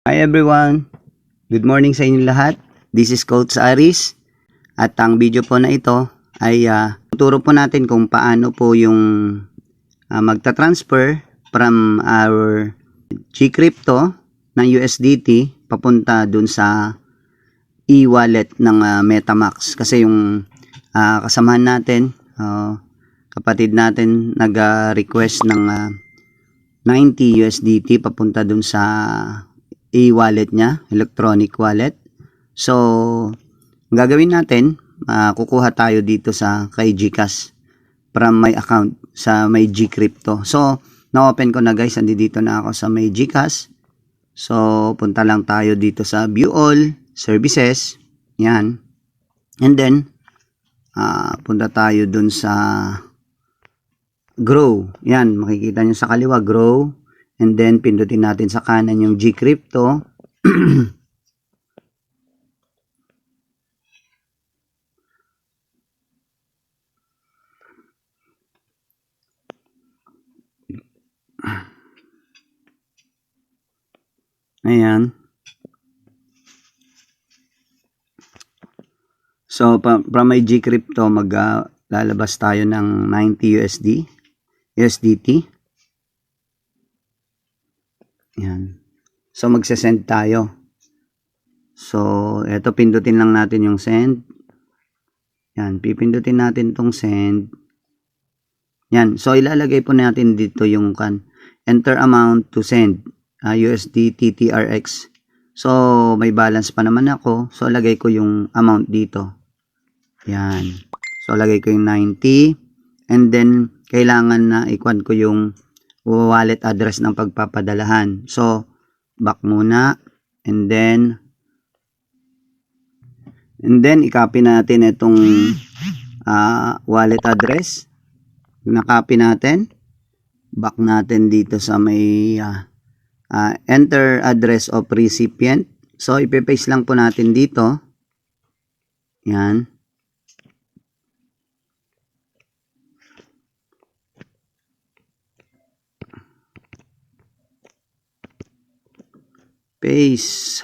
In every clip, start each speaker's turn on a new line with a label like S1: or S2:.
S1: Hi everyone! Good morning sa inyo lahat. This is Coach Aris. At ang video po na ito ay tuturo po natin kung paano po yung magta-transfer from our Gcrypto ng USDT papunta dun sa e-wallet ng MetaMask. Kasi yung kasamahan natin, kapatid natin nag-request ng 90 USDT papunta dun sa e-wallet niya, electronic wallet. So, ang gagawin natin, kukuha tayo dito sa kay GCash from my account sa may Gcrypto. So, na-open ko na guys, dito na ako sa may GCash. So, punta lang tayo dito sa View All, Services. Yan. And then, punta tayo dun sa Grow. Yan, makikita nyo sa kaliwa, Grow. And then, pindutin natin sa kanan yung Gcrypto. Ayan. So, from my Gcrypto, lalabas tayo ng 90 USDT. Yan. So, magse-send tayo. So, eto, pindutin lang natin yung send. Yan, pipindutin natin tong send. Yan. So, ilalagay po natin dito yung enter amount to send. USDT TRX. So, may balance pa naman ako. So, lagay ko yung amount dito. Yan. So, lagay ko yung 90. And then, kailangan na ikuan ko yung wallet address ng pagpapadalahan. So, back muna. And then, i-copy natin itong wallet address. Na-copy natin. Back natin dito sa may enter address of recipient. So, ipe-paste lang po natin dito. Yan. Paste.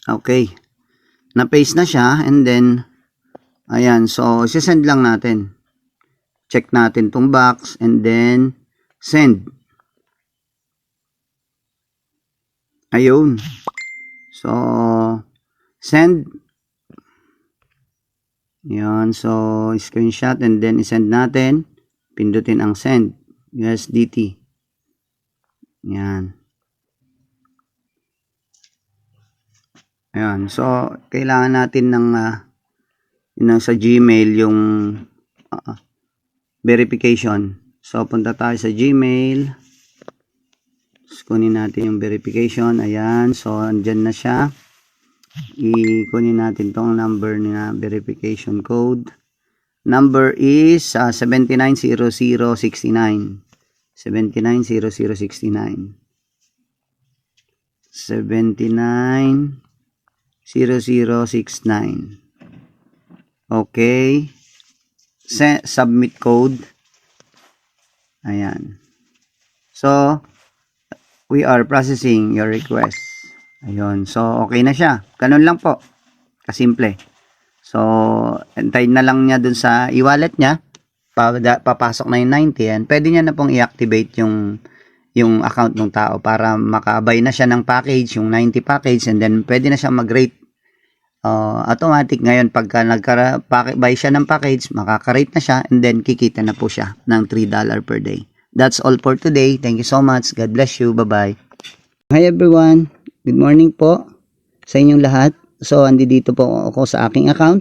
S1: Okay. Na-paste na siya. And then, ayan. So, sisend lang natin. Check natin tong box. And then, send. Ayun. So, send. Yan. So, screenshot. And then, isend natin. Pindutin ang send. USDT. Yan. Ayan. So, kailangan natin ng sa Gmail yung verification. So, punta tayo sa Gmail. Kunin natin yung verification. Ayan. So, andyan na siya. Kunin natin tong number na verification code. Number is 790069. 790069. 790069. Okay. Submit code. Ayan. So, we are processing your request. Ayun. So, okay na siya. Ganun lang po. Kasimple. So, antayin na lang niya dun sa e-wallet niya. Papasok na yung 90 yan. Pwede niya na pong i-activate yung account ng tao para makabay na siya ng package, yung 90 package, and then pwede na siya mag-rate. Automatic ngayon, pagka nagka-buy siya ng package, makaka-rate na siya, and then kikita na po siya ng $3 per day. That's all for today. Thank you so much. God bless you. Bye-bye. Hi everyone. Good morning po sa inyong lahat. So, andito po ako sa aking account.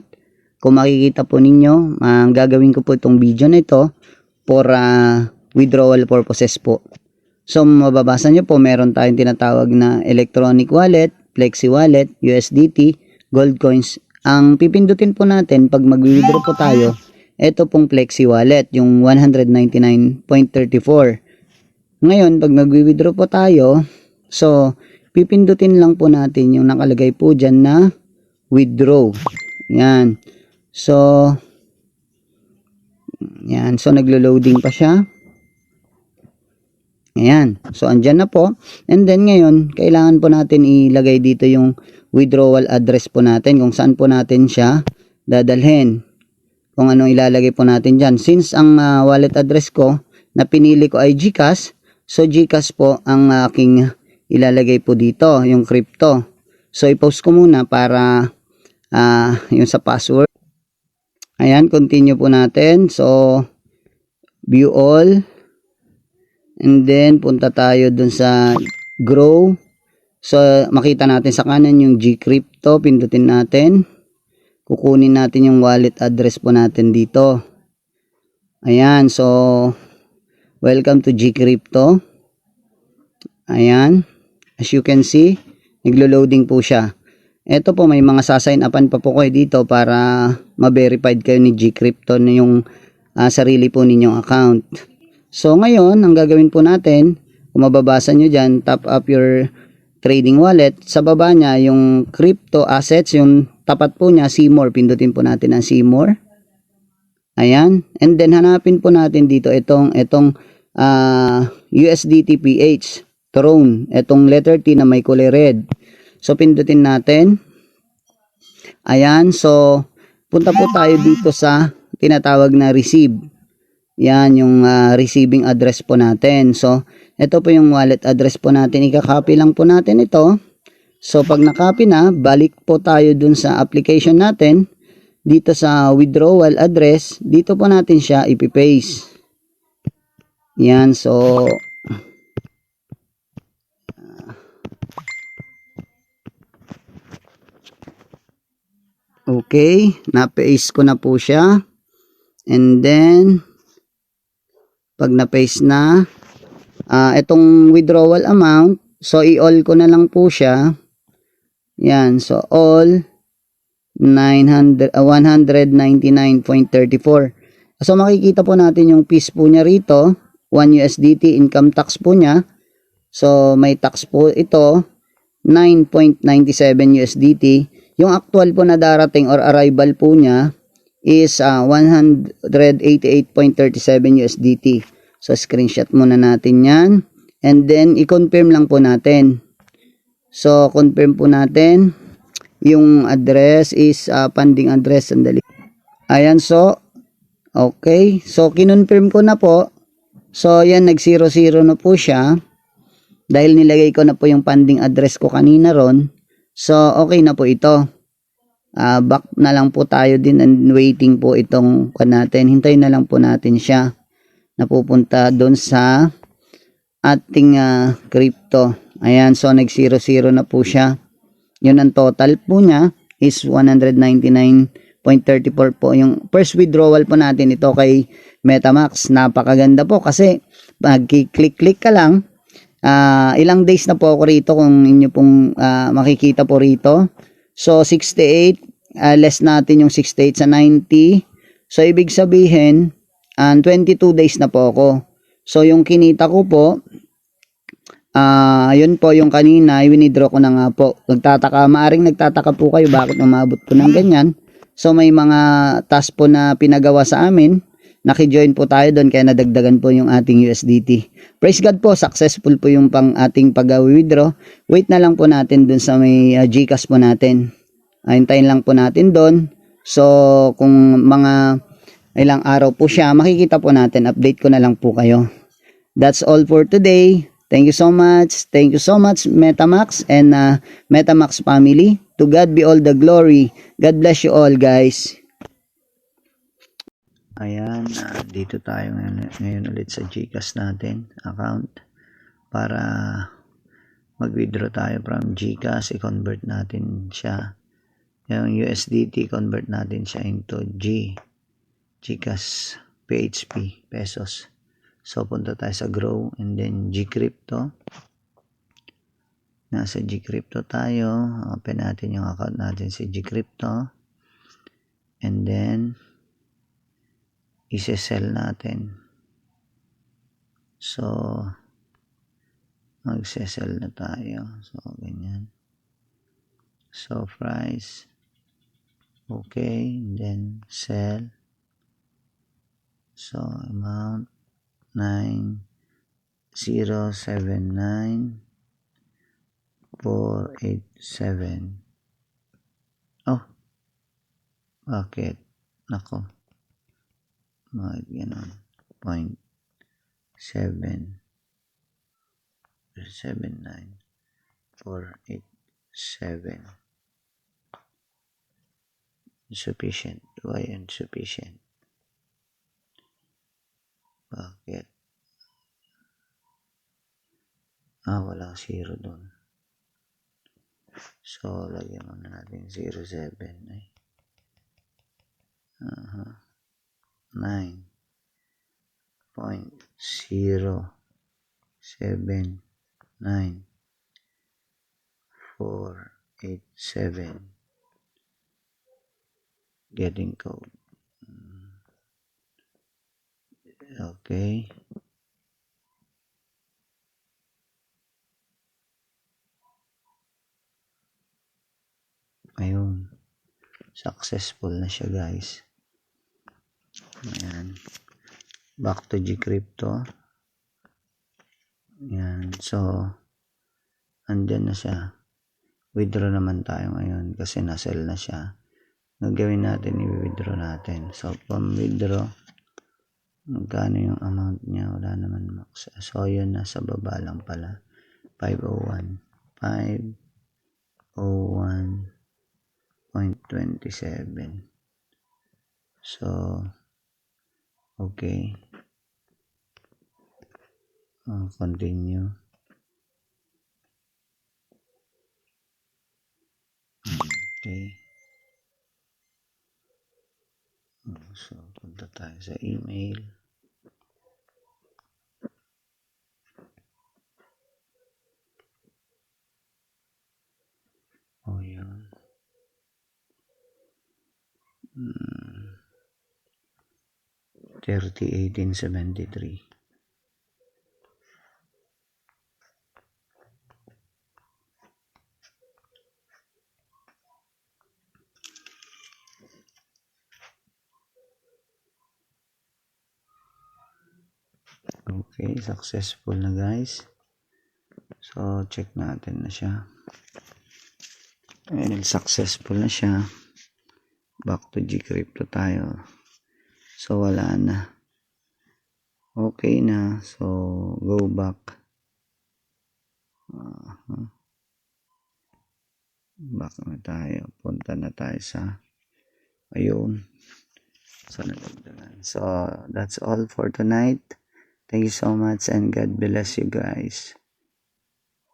S1: Kung makikita po ninyo, gagawin ko po itong video na ito for withdrawal purposes po. So, mababasa nyo po, meron tayong tinatawag na electronic wallet, flexi wallet, USDT, gold coins. Ang pipindutin po natin pag mag-withdraw po tayo, ito pong flexi wallet, yung 199.34. Ngayon, pag mag-withdraw po tayo, so, pipindutin lang po natin yung nakalagay po dyan na withdraw. Yan. So, yan. So, naglo-loading pa siya. Ayan. So, andyan na po. And then, ngayon, kailangan po natin ilagay dito yung withdrawal address po natin, kung saan po natin siya dadalhin. Kung anong ilalagay po natin dyan. Since ang wallet address ko na pinili ko ay GCash, so GCash po ang aking ilalagay po dito, yung crypto. So, i-post ko muna para yung sa password. Ayan, continue po natin. So, view all. And then, punta tayo dun sa grow. So, makita natin sa kanan yung Gcrypto. Pindutin natin. Kukunin natin yung wallet address po natin dito. Ayan. So, welcome to Gcrypto. Ayan. As you can see, naglo-loading po siya. Ito po, may mga sasign upan pa po kayo dito para ma-verified kayo ni Gcrypto na yung sarili po ninyong account. So, ngayon, ang gagawin po natin, kung mababasa nyo dyan, top up your trading wallet. Sa baba niya, yung crypto assets, yung tapat po niya, see more. Pindutin po natin ang see more. Ayan. And then, hanapin po natin dito itong USDT PH, Throne. Itong letter T na may kulay red. So, pindutin natin. Ayan. So, punta po tayo dito sa tinatawag na receive. Yan yung receiving address po natin. So, ito po yung wallet address po natin. Ika-copy lang po natin ito. So, pag na-copy na, balik po tayo dun sa application natin. Dito sa withdrawal address, dito po natin siya ipipaste. Yan. So, okay. Na-paste ko na po siya. And then, pag na-paste na, itong withdrawal amount, so i-all ko na lang po siya. Yan, so all 199.34. So makikita po natin yung fees po niya rito, 1 USDT income tax po niya. So may tax po ito, 9.97 USDT. Yung actual po na darating or arrival po niya is 188.37 USDT. So, screenshot muna natin yan. And then, i-confirm lang po natin. So, confirm po natin. Yung address is pending address. Sandali. Ayan, so, okay. So, kinonfirm ko na po. So, yan, nag-00 na po siya. Dahil nilagay ko na po yung pending address ko kanina ron. So, okay na po ito. Back na lang po tayo din and waiting po itong natin. Hintayin na lang po natin siya napupunta doon sa ating crypto. Ayan, so nag-00 na po siya. Yun ang total po niya is 199.34 po. Yung first withdrawal po natin ito kay MetaMask. Napakaganda po kasi pag-click-click ka lang, ilang days na po ako rito kung inyo pong makikita po rito. So, 68, less natin yung 68 sa 90. So, ibig sabihin, 22 days na po ako. So, yung kinita ko po, yun po yung kanina, winidraw ko na nga po. Maaring nagtataka po kayo bakit umabot po ng ganyan. So, may mga task po na pinagawa sa amin. Naki-join po tayo doon kaya nadagdagan po yung ating USDT. Praise God po, successful po yung ating pag-withdraw. Wait na lang po natin doon sa may GCash po natin. Hintayin lang po natin doon. So, kung mga ilang araw po siya, makikita po natin. Update ko na lang po kayo. That's all for today. Thank you so much. Thank you so much, MetaMask and MetaMask family. To God be all the glory. God bless you all, guys. Ayan, dito tayo ngayon ulit sa GCash natin account para mag-withdraw tayo from GCash. I-convert natin siya. Yung USDT, convert natin siya into GCash PHP pesos. So, punta tayo sa Grow and then Gcrypto. Nasa Gcrypto tayo. Open natin yung account natin sa Gcrypto. And then, isi-sell natin. So, mag-sell na tayo. So, ganyan. So, price. Okay. And then, sell. So, amount 9 079,487. Oh, bakit? Nako. Bakit ganon? 0.779,487. Insufficient. Why insufficient? Bakit? Wala 0 doon. So, lagyan muna natin 07. 9.079,487. Getting code. Okay. Ayun. Successful na siya, guys. Ayan. Back to Gcrypto. Ayan. So, andyan na siya. Withdraw naman tayo ngayon kasi na-sell na siya. Gagawin natin, i-withdraw natin. So, pang-withdraw, magkano yung amount niya? Wala naman max. So, yun, nasa baba lang pala. 501. 501.27. So, okay. Continue. Okay. So, punta tayo sa email. Oh, yun. 301873. Okay, successful na, guys. So, check natin na siya. And successful na siya. Back to Gcrypto tayo. So, wala na. Okay na. So, go back. Back na tayo. Punta na tayo sa ayun. So, nalagdagan. So, that's all for tonight. Thank you so much and God bless you guys.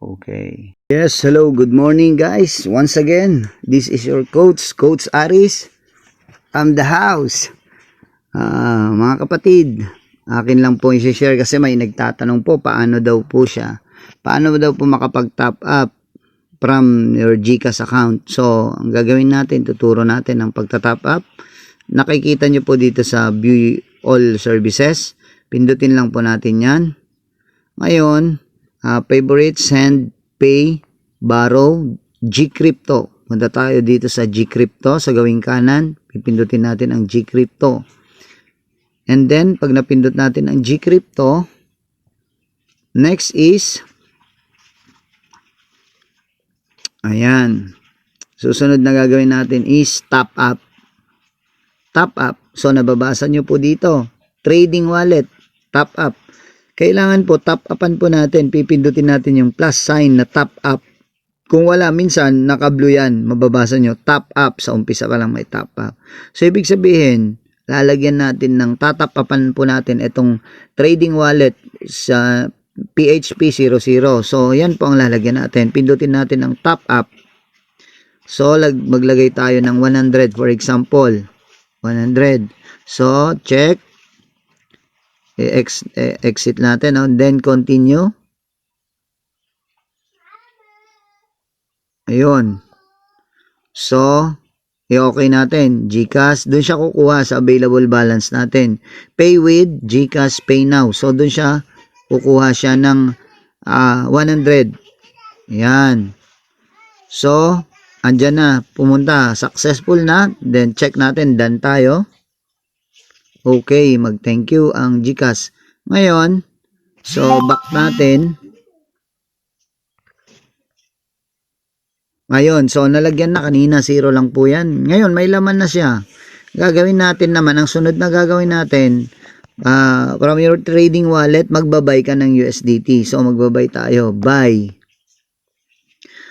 S1: Okay. Yes, hello. Good morning, guys. Once again, this is your coach, Coach Aris. I'm the house. Mga kapatid, akin lang po i-share kasi may nagtatanong po paano daw po makapag-top up from your GCash account. So, ang gagawin natin, tuturo natin ang pagta-top up. Nakikita nyo po dito sa View All Services. Pindutin lang po natin yan. Ngayon, favorite, send, pay, borrow, Gcrypto. Punta tayo dito sa Gcrypto sa gawing kanan. Pipindutin natin ang Gcrypto. And then, pag napindot natin ang Gcrypto, next is, ayan. Susunod na gagawin natin is top up. Top up. So, nababasa nyo po dito. Trading wallet. Top up. Kailangan po, top upan po natin. Pipindutin natin yung plus sign na top up. Kung wala, minsan, naka-blue yan. Mababasa nyo, top up. Sa umpisa pa lang may top up. So, ibig sabihin, lalagyan natin ng tatap upan po natin itong trading wallet sa PHP 00. So, yan po ang lalagyan natin. Pindutin natin ang top up. So, maglagay tayo ng 100 for example. 100. So, check. Exit natin. No? Then, continue. Ayun. So, i-okay natin. GCash. Doon siya kukuha sa available balance natin. Pay with GCash Pay Now. So, doon siya kukuha siya ng 100. Yan. So, andyan na. Pumunta. Successful na. Then, check natin. Done tayo. Okay. Mag-thank you ang GCash. Ngayon, So, back natin. Ayun, so nalagyan na kanina, 0 lang po yan. Ngayon, may laman na siya. Gagawin natin naman, ang sunod na gagawin natin, from your trading wallet, magbabay ka ng USDT. So, magbabay tayo, buy.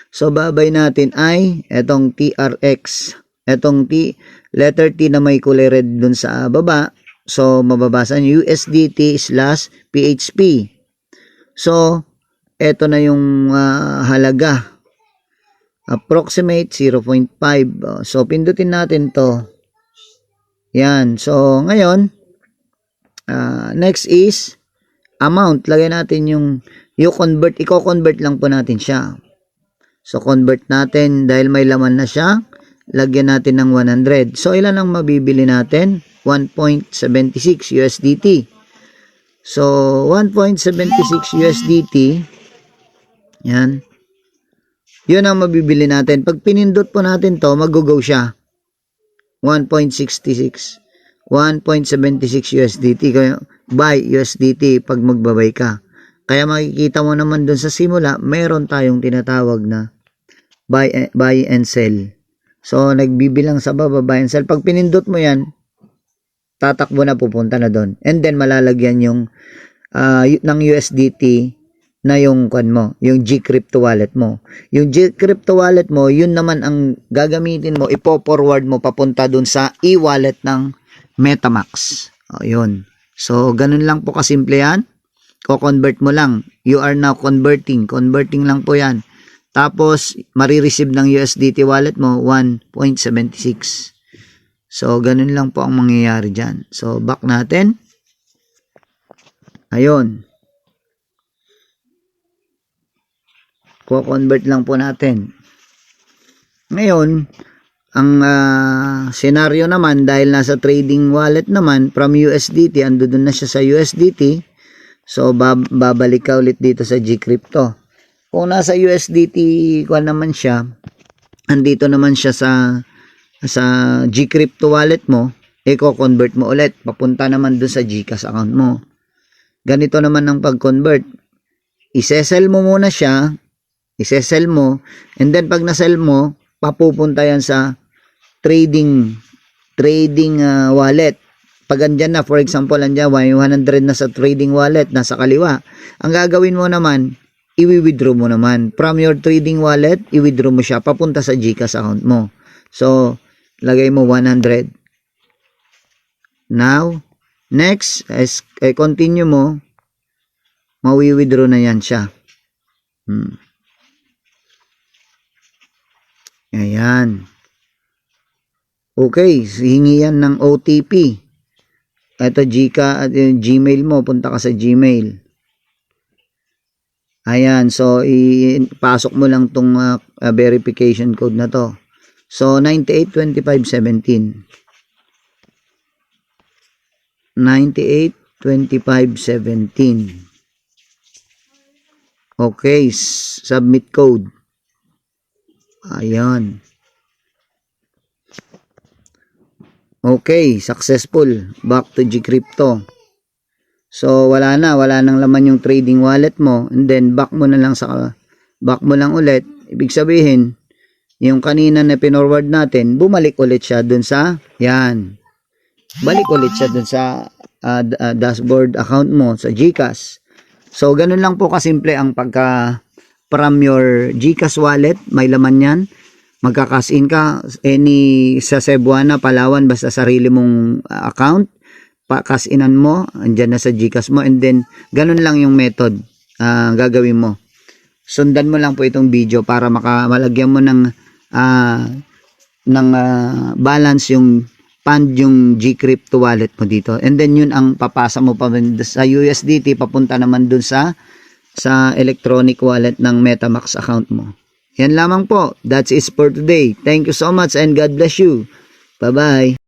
S1: So, babay natin ay etong TRX. Etong letter T na may kulay red dun sa baba. So, mababasa nyo, USDT/PHP. So, eto na yung halaga. Approximate 0.5. So, pindutin natin to. Yan. So, ngayon, next is amount. Lagay natin yung convert. I-convert lang po natin siya. So, convert natin dahil may laman na siya. Lagyan natin ng 100. So, ilan ang mabibili natin? 1.76 USDT. So, 1.76 USDT. Yan. Yun ang mabibili natin. Pag pinindot po natin to, mag-go siya. 1.66. 1.76 USDT. Buy USDT pag magbabay ka. Kaya makikita mo naman dun sa simula, meron tayong tinatawag na buy and sell. So, nagbibilang sa baba, buy and sell. Pag pinindot mo yan, tatakbo na, pupunta na dun. And then, malalagyan yung ng USDT na yung yung Gcrypto wallet mo. Yung Gcrypto wallet mo, yun naman ang gagamitin mo, ipo-forward mo papunta dun sa e-wallet ng MetaMax. O, yun. So, ganun lang po kasimple yan. Ko-convert mo lang. You are now converting. Converting lang po yan. Tapos, marireceive ng USDT wallet mo, 1.76. So, ganun lang po ang mangyayari dyan. So, back natin. Ayun. Ko-convert lang po natin. Ngayon, ang senaryo naman, dahil nasa trading wallet naman, from USDT, ando dun na siya sa USDT, so babalik ka ulit dito sa Gcrypto. Kung nasa USDT, kung naman siya, andito naman siya sa Gcrypto wallet mo, i-convert mo ulit, papunta naman dun sa GCash account mo. Ganito naman ang pag-convert. Isesell mo muna siya, isesell mo, and then pag nasell mo, papupunta yan sa trading wallet. Pag andyan na, for example, andyan 100 na sa trading wallet, nasa kaliwa, ang gagawin mo naman, i-withdraw mo naman. From your trading wallet, i-withdraw mo siya, papunta sa GCash account mo. So, lagay mo 100. Now, next, continue mo, mawi-withdraw na yan siya. Ayan. Okay, hingi yan ng OTP. Ito Gmail mo, punta ka sa Gmail. Ayan, so ipasok mo lang tong verification code na to. So 982517. 982517. Okay, submit code. Ayan. Okay, successful. Back to Gcrypto. So, wala nang laman yung trading wallet mo. And then, back mo lang ulit. Ibig sabihin, yung kanina na pinorward natin, bumalik ulit siya dun sa, yan. Balik ulit siya dun sa dashboard account mo, sa GCash. So, ganun lang po kasimple ang from your GCash wallet, may laman yan, magka-cash in ka sa Cebuana, Palawan, basta sarili mong account, pa-cash inan mo, andyan na sa GCash mo, and then ganun lang yung method gagawin mo. Sundan mo lang po itong video para malagyan mo ng balance yung Gcrypto wallet mo dito, and then yun ang papasa mo pa sa USDT, papunta naman dun sa electronic wallet ng MetaMax account mo. Yan lamang po. That's it for today. Thank you so much and God bless you. Bye-bye.